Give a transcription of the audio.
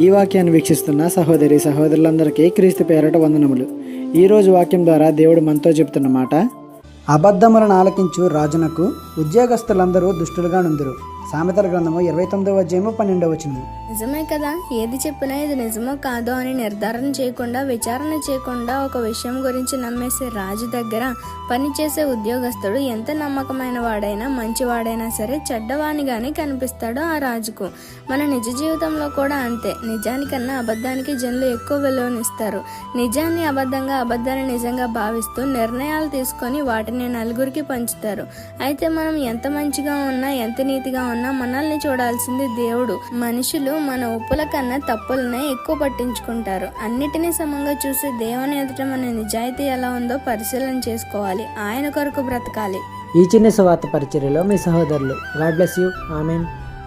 ఈ వాక్యాన్ని వీక్షిస్తున్న సహోదరులందరికీ క్రీస్తు పేరట వందనములు. ఈరోజు వాక్యం ద్వారా దేవుడు మనతో చెబుతున్న మాట: అబద్ధములను ఆలకించు రాజునకు ఉద్యోగస్తులందరూ దుష్టులుగా నుందురు. సామెతల గ్రంథము 29వ అధ్యాయము 12వ వచనము. నిజమే కదా, ఏది చెప్పినా ఇది నిజమో కాదో అని నిర్ధారణ చేయకుండా, విచారణ చేయకుండా ఒక విషయం గురించి నమ్మేసే రాజు దగ్గర పనిచేసే ఉద్యోగస్తుడు ఎంత నమ్మకమైన వాడైనా, మంచివాడైనా సరే చెడ్డవానిగానే కనిపిస్తాడు ఆ రాజుకు. మన నిజ జీవితంలో కూడా అంతే. నిజానికన్నా అబద్ధానికి జనులు ఎక్కువ విలువనిస్తారు. నిజాన్ని అబద్ధంగా, అబద్ధాన్ని నిజంగా భావిస్తూ నిర్ణయాలు తీసుకొని వాటిని నలుగురికి పంచుతారు. అయితే మనం ఎంత మంచిగా ఉన్నా, ఎంత నీతిగా ఉన్నా మనల్ని చూడాల్సింది దేవుడు. మనుషులు మన ఉప్పుల కన్నా తప్పులనే ఎక్కువ పట్టించుకుంటారు. అన్నిటినీ సమంగా చూసి దేవుని ఎదుట మన నిజాయితీ ఎలా ఉందో పరిశీలన చేసుకోవాలి. ఆయన కొరకు బ్రతకాలి. ఈ చిన్న సువార్త పరిచర్యలో మీ సహోదరులు. God bless you. ఆమెన్.